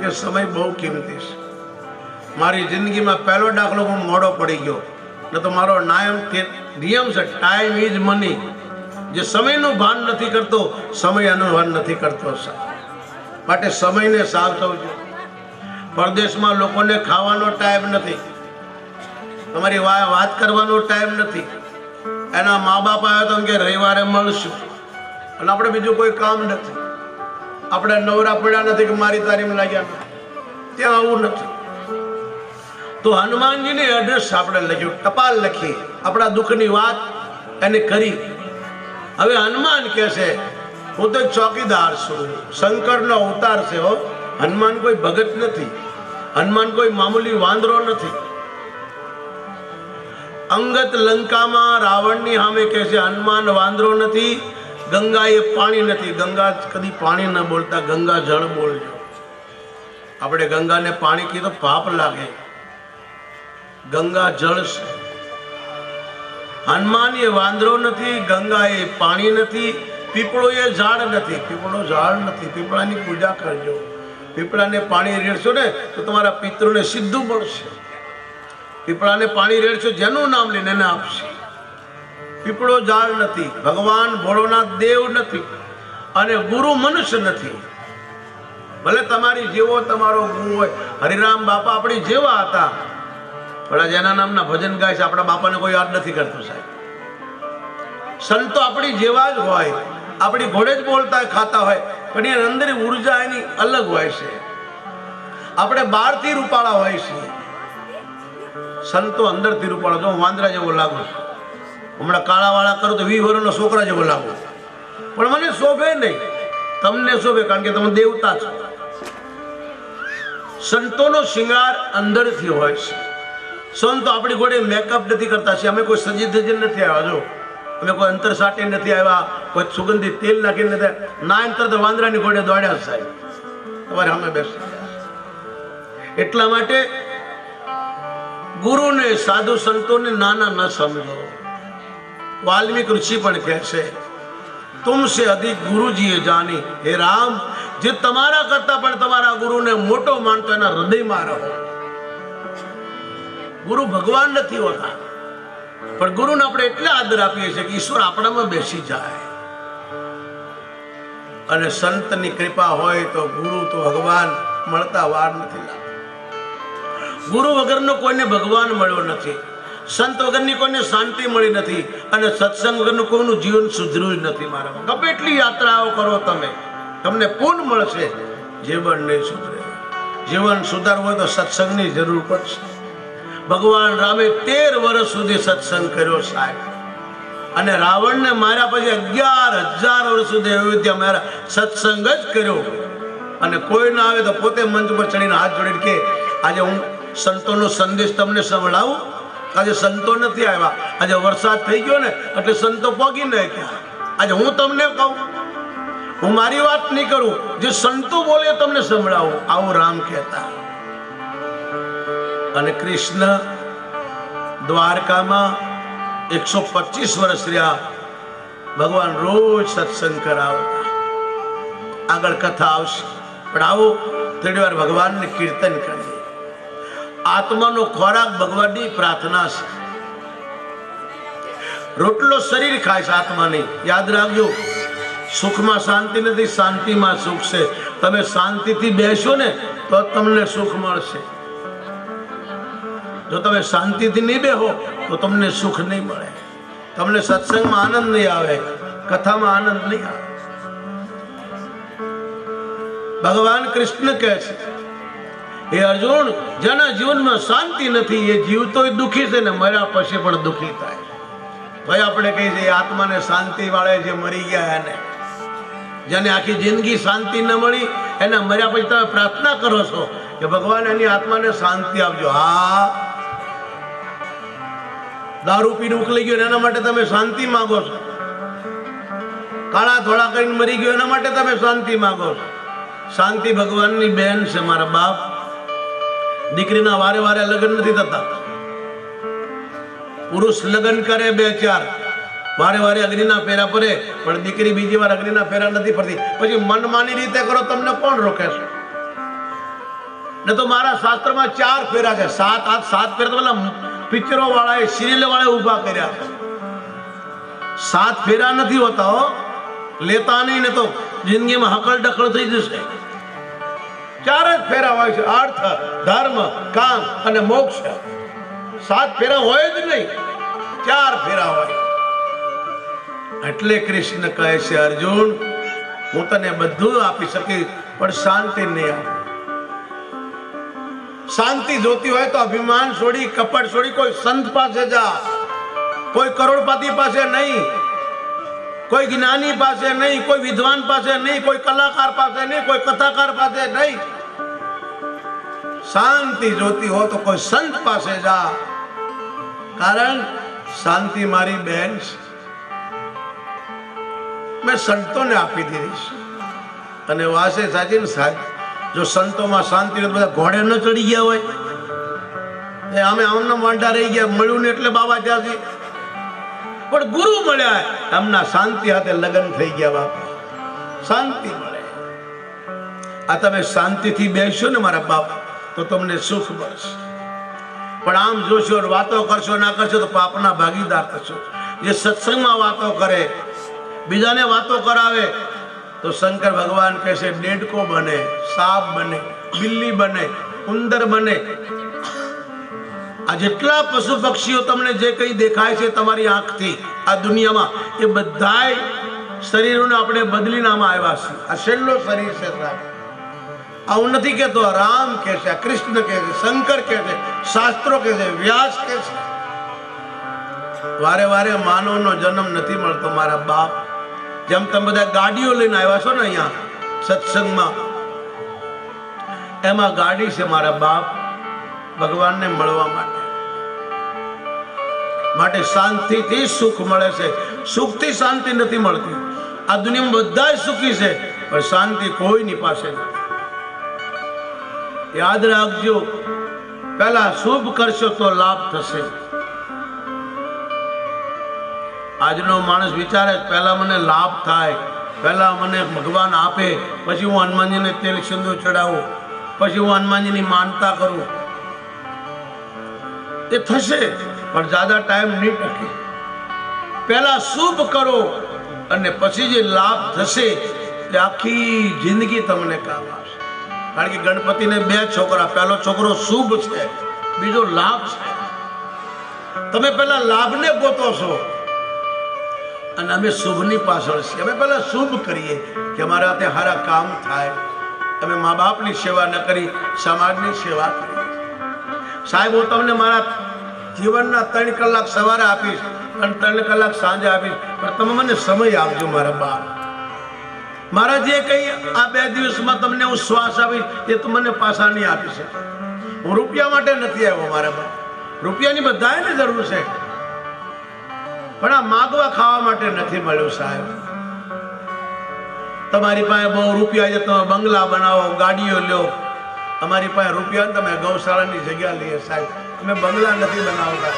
કે સમય બહુ કિંમતી છે. મારી જિંદગીમાં પહેલો દાખલો હું મોડો પડી ગયો, ન તો મારો નિયમ છે ટાઈમ ઇઝ મની. જે સમયનું ભાન નથી કરતો, સમય એનું ભાન નથી કરતો. માટે સમયને સાચવજો. પરદેશમાં લોકોને ખાવાનો ટાઈમ નથી, તમારી વાત કરવાનો ટાઈમ નથી. એના મા બાપ આવ્યા તો કે રવિવારે મળશું, અને આપણે બીજું કોઈ કામ નથી. આપણે નવરા પડ્યા નથી કે મારી તારીમ લાગ્યા નથી, ત્યાં આવું નથી. તો હનુમાનજીની એડ્રેસ આપણે લખ્યું, ટપાલ લખી, આપણા દુઃખની વાત એને કરી. હવે હનુમાન કહે છે હું તો ચોકીદાર છું, શંકરનો અવતાર છે. હો, હનુમાન કોઈ ભગત નથી, હનુમાન કોઈ મામૂલી વાંદરો નથી. અંગત લંકામાં રાવણની સામે કહે છે હનુમાન વાંદરો નથી, ગંગા એ પાણી નથી. ગંગા કદી પાણી ન બોલતા, ગંગા જળ બોલજો. આપણે ગંગાને પાણી કીધું પાપ લાગે, ગંગા જળ છે. હનુમાન એ વાંદરો નથી, ગંગા એ પાણી નથી, પીપળો એ ઝાડ નથી. પીપળો ઝાડ નથી, પીપળાની પૂજા કરજો. પીપળાને પાણી રેડશો ને તો તમારા પિતૃને સીધું મળશે. પીપળાને પાણી રેડશો, જેનું નામ લઈને એને આપશે. પીપળો ઝાડ નથી, ભગવાન ભોળોનાથ દેવ નથી, અને ગુરુ મનુષ્ય નથી. ભલે તમારી જેવો તમારો ગુરુ હોય. હરિરામ બાપા આપણી જેવા હતા, પણ જેના નામના ભજન ગાય છે આપણા બાપાને કોઈ યાદ નથી કરતું સાહેબ. સંતો આપણી જેવા જ હોય, આપણી ઘોડે જ બોલતા ખાતા હોય, પણ એની અંદર ઉર્જા એની અલગ હોય છે. આપણે બહારથી રૂપાળા હોય છે, સંતો અંદરથી રૂપાળા. જો હું વાંદરા જેવો લાગુ છું, હમણાં કાળાવાળા કરું તો 20 વર્ષનો છોકરા જેવો લાગુ, પણ મને શોભે નહીં. તમને શોભે કારણ કે તમે દેવતા છો. સંતોનો શિંગાર અંદરથી હોય છે. સંતો આપણી ઘોડે મેકઅપ નથી કરતા છે. અમે કોઈ સજી ધજી નથી આવ્યા. જો અમે કોઈ અંતર સાટી નથી આવ્યા, કોઈ સુગંધિત તેલ નાખી નથી ના. અંતર તો વાંદરાની ઘોડે દોડ્યા સાહેબ, તમારે અમે બેસી. એટલા માટે ગુરુને, સાધુ સંતોને નાના ન સમજો. વાલ્મીક ઋષિ પણ કહે છે તુમસે અધિક ગુરુજીએ જાની. હે રામ, જે તમારા કરતા પણ તમારા ગુરુને મોટો માનતો એના હૃદયમાં રહો. ગુરુ ભગવાન નથી હોતા, પણ ગુરુને આપણે એટલા આદર આપીએ છીએ કે ઈશ્વર આપણામાં બેસી જાય. અને સંતની કૃપા હોય તો ગુરુ તો ભગવાન મળતા વાર નથી લાગતી. ગુરુ વગરનો કોઈને ભગવાન મળ્યો નથી, સંત વગરની કોઈને શાંતિ મળી નથી, અને સત્સંગ વગરનું કોઈનું જીવન સુધર્યું જ નથી. મારા ગમે એટલી યાત્રાઓ કરો તમે, તમને પૂર્ણ મળશે, જીવન નહીં સુધરે. જીવન સુધારવું હોય તો સત્સંગની જરૂર પડશે. ભગવાન રામે 13 વર્ષ સુધી સત્સંગ કર્યો સાહેબ, અને રાવણને માર્યા પછી 11,000 વર્ષ સુધી અયોધ્યા માર્યા, સત્સંગ જ કર્યો. અને કોઈ ના આવે તો પોતે મંચ પર ચડીને હાથ જોડીને કે આજે હું સંતોનો સંદેશ તમને સંભળાવું. આજે સંતો નથી આવ્યા, આજે વરસાદ થઈ ગયો ને એટલે સંતો પોગી ન ગયા. આજે હું તમને કહું, હું મારી વાત નહીં કરું, જે સંતો બોલે તમને સંભળાવું. આવું રામ કહેતા. અને કૃષ્ણ દ્વારકામાં 125 વર્ષ રહ્યા. ભગવાન રોજ સત્સંગ કરાવતા. આગળ કથા આવશે, પણ આવો થોડી વાર ભગવાનને કીર્તન કરીએ. આત્માનો ખોરાક ભગવાનની પ્રાર્થના છે. રોટલો શરીર ખાય છે, આત્મા નહીં. યાદ રાખજો, સુખમાં શાંતિ નથી, શાંતિમાં સુખ છે. તમે શાંતિથી બેસો ને તો તમને સુખ મળશે. જો તમે શાંતિથી નહીં બેહો તો તમને સુખ નહીં મળે. તમને સત્સંગમાં આનંદ નહીં આવે, કથામાં આનંદ નહીં આવે. ભગવાન કૃષ્ણ કહે છે હે અર્જુન, જેના જીવનમાં શાંતિ નથી એ જીવતો દુઃખી છે ને મર્યા પછી પણ દુઃખી થાય. ભાઈ આપણે કહીએ છીએ આત્માને શાંતિ વાળે જે મરી ગયા એને, જેને આખી જિંદગી શાંતિ ન મળી એના મર્યા પછી તમે પ્રાર્થના કરો છો કે ભગવાન એની આત્માને શાંતિ આપજો. હા, દારૂ પીને ઉકળી ગયો એના માટે તમે શાંતિ માંગો છો, કાળા ધોળા કરીને મરી ગયો એના માટે તમે શાંતિ માંગો છો. શાંતિ ભગવાનની બેન છે મારા બાપ. દીકરીના વારે વારે લગ્ન નથી થતા. પુરુષ લગ્ન કરે 2-4 વારે વારે અગ્નિના ફેરા પડે, પણ દીકરી બીજી વાર અગ્નિના ફેરા નથી પડતી. પછી મનમાની રીતે કરો, તમને કોણ રોકે છે? ને તો મારા શાસ્ત્રમાં 4 ફેરા છે. 7 ફેરા તો પેલા પિક્ચરો વાળાએ સિરિયલ વાળાએ ઊભા કર્યા છે. 7 ફેરા નથી હોતા હો, લેતા નહીં ને તો જિંદગીમાં હકલ ડખલ થઈ જશે. 4 જ ફેરા હોય છે, અર્થ, ધર્મ, કામ અને મોક્ષ. 7 ફેરા હોય જ નહીં, 4 ફેરા હોય. એટલે કૃષ્ણ કહે છે, અર્જુન હું તને બધું આપી શકીશ પણ શાંતિ નહીં આપું. શાંતિ જોતી હોય તો અભિમાન છોડી, કપટ છોડી કોઈ સંત પાસે જા. કોઈ કરોડપતિ પાસે નહીં, કોઈ જ્ઞાની પાસે નહીં, કોઈ વિદ્વાન પાસે નહીં, કોઈ કલાકાર પાસે નહીં, કોઈ કથાકાર પાસે નહીં. શાંતિ જોતી હો તો કોઈ સંત પાસે જા. કારણ શાંતિ મારી બેન છે, મેં સંતોને આપી દીધી છે. અને વાસે સાચી ને સાહેબ, જો સંતોમાં શાંતિ હોય તો બધા ઘોડે ન ચડી ગયા હોય. અમે આમના માંડા રહી ગયા, મળ્યું ને એટલે બાબા ત્યાંથી. પણ ગુરુ મળ્યા, એમના શાંતિ સાથે લગ્ન થઈ ગયા. બાપા શાંતિ મળે. આ તમે શાંતિથી બેસશો ને મારા બાપ તો તમને સુખ મળશે. પણ આમ જોશો, વાતો કરશો ના કરશો તો પાપના ભાગીદાર થશો. જે સત્સંગમાં વાતો કરે, બીજાને વાતો કરાવે તો શંકર ભગવાન કહે છે ડેડકો બને, સાપ બને, બિલ્લી બને, ઉંદર બને. આ જેટલા પશુ પક્ષીઓ તમને જે કંઈ દેખાય છે તમારી આંખથી આ દુનિયામાં, એ બધાય શરીરોને આપણે બદલીને આમાં આવ્યા છે. આ છેલ્લો શરીર છે. આવું નથી કહેતો, રામ કહે છે, કૃષ્ણ કહે છે, શંકર કહે છે, શાસ્ત્રો કહે છે, વ્યાસ કહે છે. વારે વારે માનવનો જન્મ નથી મળતો મારા બાપ. જેમ તમે બધા ગાડીઓ લઈને આવ્યા છો ને અહીંયા સત્સંગમાં, એમાં ગાડી છે મારા બાપ ભગવાનને મળવા માટે. શાંતિથી સુખ મળે છે. સુખથી શાંતિ નથી મળતી. આ દુનિયામાં બધા સુખી છે પણ શાંતિ કોઈની પાસે નથી. યાદ રાખજો, પહેલા શુભ કરશો તો લાભ થશે. આજનો માણસ વિચારે પહેલા મને લાભ થાય, પહેલા મને ભગવાન આપે, પછી હું હનુમાનજીને તેલ સિંદૂર ચડાવું, પછી હું હનુમાનજીની માનતા કરું. એ થશે પણ જ્યાદા ટાઈમ નહીં ટકે. પહેલા શુભ કરો અને પછી જે લાભ થશે એ આખી જિંદગી તમને કામ આવશે. કારણ કે ગણપતિને 2 છોકરા, પહેલો છોકરો શુભ છે, બીજો લાભ છે. તમે પહેલા લાભને ગોતો છો અને અમે શુભની પાછળ છીએ. અમે પહેલા શુભ કરીએ કે અમારા હાથે સારા કામ થાય. અમે મા બાપની સેવા ન કરી, સમાજની સેવા કરી. સાહેબ, હું તમને મારા જીવનના 3 કલાક સવારે આપીશ અને 3 કલાક સાંજે આપીશ, પણ તમે મને સમય આપજો મારા બાપ. મારા જે કંઈ આ 2 દિવસમાં તમને હું શ્વાસ આપીશ એ તો મને પાછા નહીં આપી શકે. હું રૂપિયા માટે નથી આવ્યો મારા બાપ. રૂપિયાની બધાને જરૂર છે પણ આ માગવા ખાવા માટે નથી મળ્યું. સાહેબ, તમારી પાસે બહુ રૂપિયા છે, તમે બંગલા બનાવો, ગાડીઓ લો. અમારી પાસે રૂપિયા, તમે ગૌશાળાની જગ્યા લઈએ. સાહેબ, અમે બંગલા નથી બનાવતા,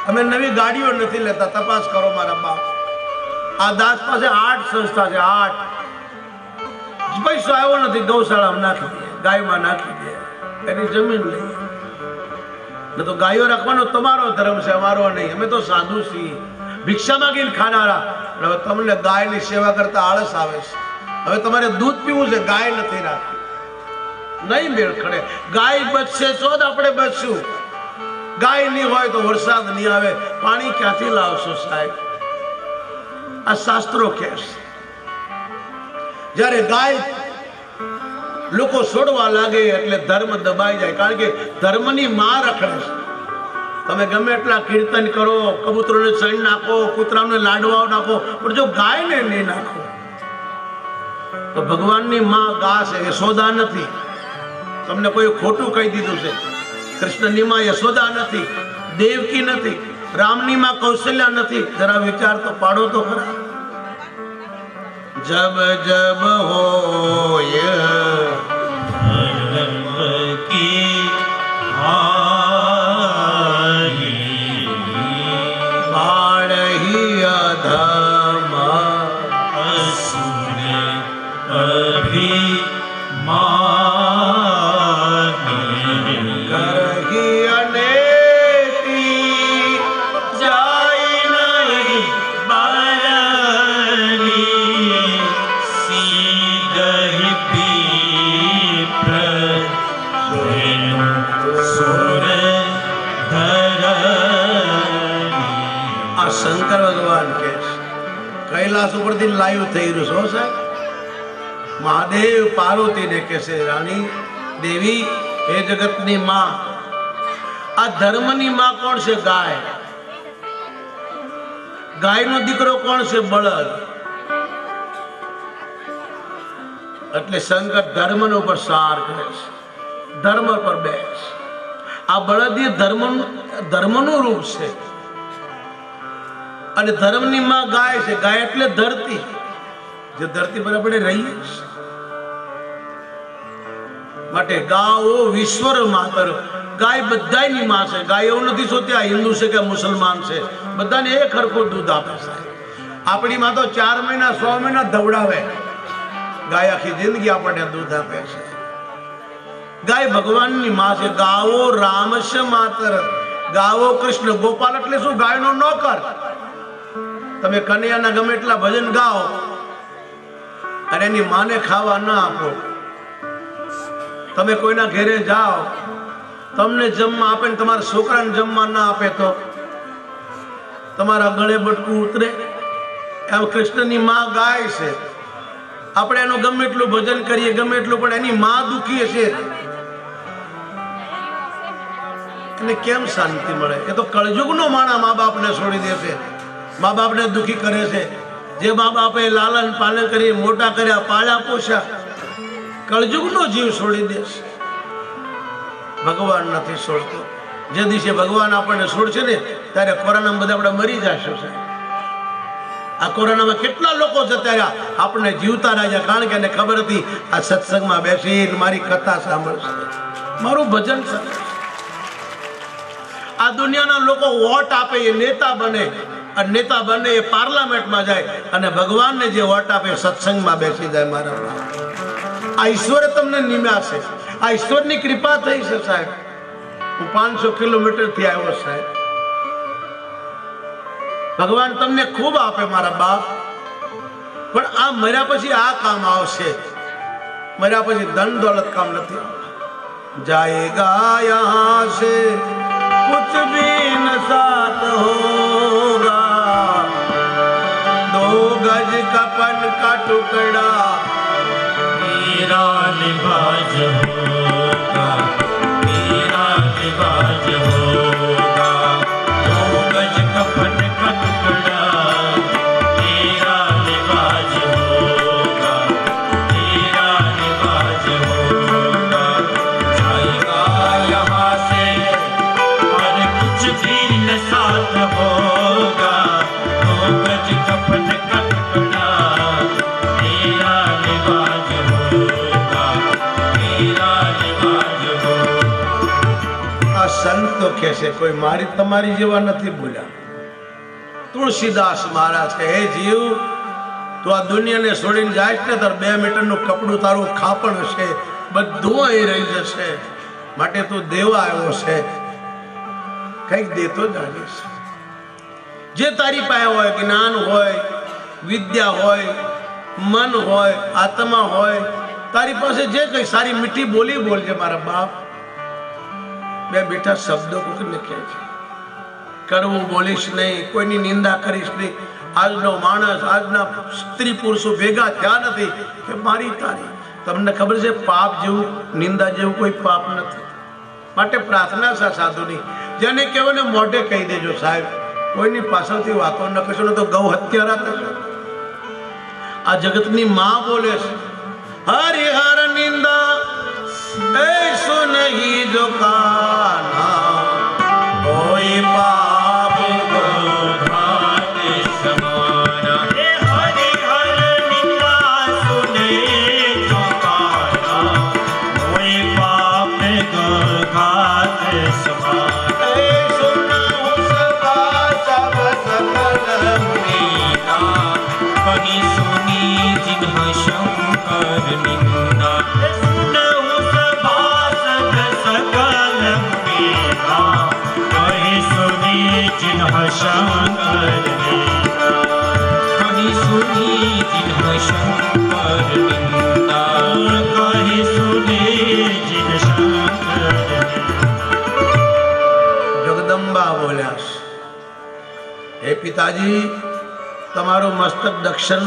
અમે નવી ગાડીઓ નથી લેતા. તપાસ કરો મારા બાપ. આ દાસ પાસે 8 સંસ્થા છે. 8 પૈસો આવ્યો નથી, ગૌશાળામાં નાખી દે, ગાયમાં નાખી દે, એની જમીન લઈએ. ન તો ગાયો રાખવાનો તમારો ધર્મ છે, અમારો નહીં. અમે તો સાધુ છીએ, ભિક્ષા માંગીને ખાનારા. હવે તમને ગાયની સેવા કરતા આળસ આવે છે. હવે તમારે દૂધ પીવું છે, ગાય નથી રાખી, નહીં મેળ ખડે. ગાય બચશે તો જ આપણે બચશું. ગાય નહીં હોય તો વરસાદ નહીં આવે, પાણી ક્યાંથી લાવશો સાહેબ? આ શાસ્ત્રો કહે છે. જ્યારે ગાય લોકો છોડવા લાગે એટલે ધર્મ દબાઈ જાય. કારણ કે ધર્મની માં રખડે છે. તમે ગમે એટલા કીર્તન કરો, કબૂતરોને ચણ નાખો, કૂતરાને લાડવાઓ નાખો, પણ જો ગાયને નહીં નાખો તો ભગવાનની માં ગા છે, યશોદા નથી. તમને કોઈ ખોટું કહી દીધું છે. કૃષ્ણની માં યશોદા નથી, દેવકી નથી, રામની માં કૌશલ્યા નથી. જરા વિચાર તો પાડો તો ખરા. જબ જબ હોય કી હારી બાળહી અધમ અસુર અભિમાની શંકર ભગવાન કે કૈલાસ ઉપરથી લાઈવ થઈ રહ્યું છો સાહેબ. મહાદેવ પાર્વતીને કહે છે, રાણી દેવી હે જગતની માં, આ ધર્મની માં કોણ છે? ગાય. ગાયનો દીકરો કોણ છે? બળદ. એટલે શંકર ધર્મનો ઉપર સાર કરે છે, ધર્મ પર બેસ. આ બળદ એ ધર્મનું રૂપ છે અને ધર્મની માં ગાય છે. ગાય એટલે ધરતી, જે ધરતી પર આપણે રહીએ છીએ. માટે ગાઓ વિશ્વર માતર. ગાય બધાની માં છે. ગાય એવું નથી જોતી આ હિન્દુ છે કે મુસલમાન છે, બધાને એક હરખું દૂધ આપે છે. આપણી માં તો 4 મહિના 6 મહિના દવડાવે, ગાય આખી જિંદગી આપણને દૂધ આપે છે. ગાય ભગવાનની માં છે. ગાવો રામશ માતર. ગાવો કૃષ્ણ. ગોપાલ એટલે શું? ગાયનો નોકર. તમે કનૈયાના ગમે એટલા ભજન ગાઓ અને એની માને ખાવા ના આપો, તમે કોઈના ઘરે જાઓ, તમને જમવા આપે ને તમારા છોકરાને જમવા ના આપે તો તમારા ગળે બટકું ઉતરે. એમ કૃષ્ણની માં ગાય છે. આપણે એનું ગમે એટલું ભજન કરીએ, ગમે એટલું, પણ એની માં દુખી છે એને કેમ શાંતિ મળે? એ તો કળયુગનો માણા મા બાપને છોડી દે છે, મા બાપને દુખી કરે છે. જે મા બાપે લાલન પાલન કરી મોટા કર્યા, પાળ્યા પોષ્યા, કળયુગનો જીવ છોડી દે છે. ભગવાન નથી છોડતો. જે દિવસે ભગવાન આપણને છોડશે ને ત્યારે કોરોનામાં બધા આપણે મરી જશું. સાહેબ આ કોરોનામાં કેટલા લોકો જતા રહ્યા, આપણને જીવતા રહ્યા, કારણ કે એને ખબર હતી આ સત્સંગમાં બેસીને મારી કથા સાંભળશે, મારું ભજન સાંભળશે. આ દુનિયાના લોકો વોટ આપે એ નેતા બને, અને નેતા બને એ પાર્લામેન્ટમાં જાય, અને ભગવાનને જે વોટ આપે સત્સંગમાં બેસી જાય. મારા આ ઈશ્વરે તમને નિમ્યા છે, આ ઈશ્વરની કૃપા થઈ છે. સાહેબ હું 500 કિલોમીટરથી આવ્યો સાહેબ. ભગવાન તમને ખૂબ આપે મારા બાપ, પણ આ મર્યા પછી આ કામ આવશે. મર્યા પછી ધન દોલત કામ નથી. જાયેગા યહાં સે कुछ भी न साथ होगा, 2 गज कफन का टुकड़ा मेरा लिबाज होगा, मेरा लिबाज होगा, 2 गज कफन का टुकड़ा मेरा लिबाज होगा, मेरा लिबाज होगा. जाएगा यहाँ से भी न साथ होगा, 2 गज कफन का टुकड़ा मेरा लिबाज होगा, मेरा लिबाज होगा. આ સંતો કહે છે કોઈ મારી તમારી જેવા નથી બોલ્યા. તુલસીદાસ મહારાજ કહે, હે જીવ, તું આ દુનિયાને છોડીને જાય ને તાર 2 મીટરનું કપડું, તારું ખાપણ હશે, બધું અહીં રહી જશે. માટે તું દેવા આવ્યો છે, કંઈક દેતો જાણીશ. જે તારી પાસે હોય, જ્ઞાન હોય, વિદ્યા હોય, મન હોય, આત્મા હોય, તારી પાસે જે કઈ સારી મીઠી બોલી બોલજે મારા બાપ. 2 મીઠા શબ્દો કોઈને કહે છે. કરવું બોલીશ નહીં, કોઈની નિંદા કરીશ નહીં. આજનો માણસ, આજના સ્ત્રી પુરુષો ભેગા થયા નથી કે મારી તારી. તમને ખબર છે પાપ જેવું, નિંદા જેવું કોઈ પાપ નથી. માટે પ્રાર્થના છે સાધુની, જેને કહેવાય ને મોઢે કહી દેજો સાહેબ, કોઈની પાછળથી વાતો ન કરશો ને તો ગૌ હત્યારા થશે. આ જગતની માં બોલે છે, હરિહર નિંદા ऐसो नहीं जो कान्हा कोई पाप को घाते समाना. हरिहर निंदा सुने जो कान्हा, कोई पाप को घाते समाना. सुनो सदा सब सकल मीरा, कहीं सुनी जिन्ह शंकर निंदा. जिन्ह शंकर निंदा, कहीं सुनी जिन्ह शंकर निंदा, कहीं सुनी जिन्ह शंकर निंदा. जगदंबा बोल्या, हे પિતાજી તમારું મસ્તક દક્ષિણ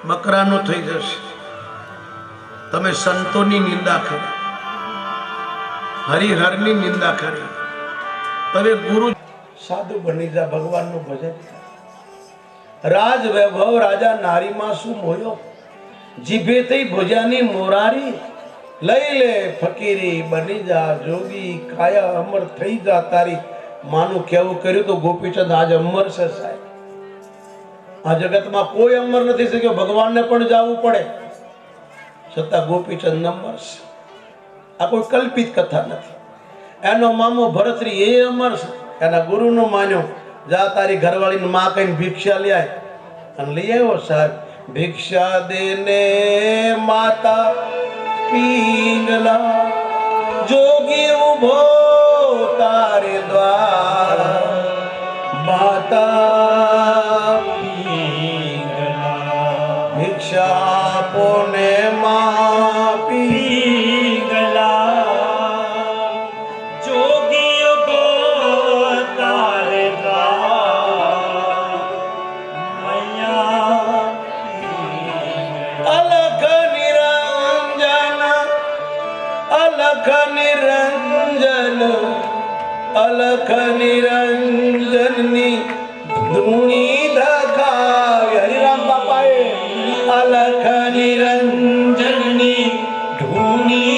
બકરાનું થઈ જશે. તમે સંતોની નિંદા કરી, હરિહરની નિંદા કરી, તમે ગુરુ સાધુ બની જા, ભગવાનનું ભજન. રાજ વૈભવ રાજા નારીમાં શું મોયો, જીભે થઈ ભોજાની મોરારી, લઈ લે ફકીરી બની જા જોગી, કાયા અમર થઈ જા તારી. માનું કેવું કર્યું તો ગોપીચંદ આજ અમર છે સાહેબ. આ જગતમાં કોઈ અમર નથી શક્યો, ભગવાનને પણ જવું પડે છતાં ગોપીચંદ અમર છે. આ કોઈ કલ્પિત કથા નથી. એનો મામો ભરતરી એ અમર છે, એના ગુરુનો માન્યો. જા તારી ઘરવાળીની માં કહીને ભિક્ષા લઈ આય, અને લઈ આવ્યો સાહેબ. ભિક્ષા દેને માતા પિંગલા, જોગી ઉભો તારે દ્વાર, માતા ભિક્ષા આપોને માં પિંગલા, જોગી ઉભો તારે દ્વાર, મૈયા અલખ નિરંજન, અલખ નિરંજન, અલખ નિરંજનની ધૂણી ધખાવી. હરિરામ બાપાએ અલખ નિરંજનની ધૂની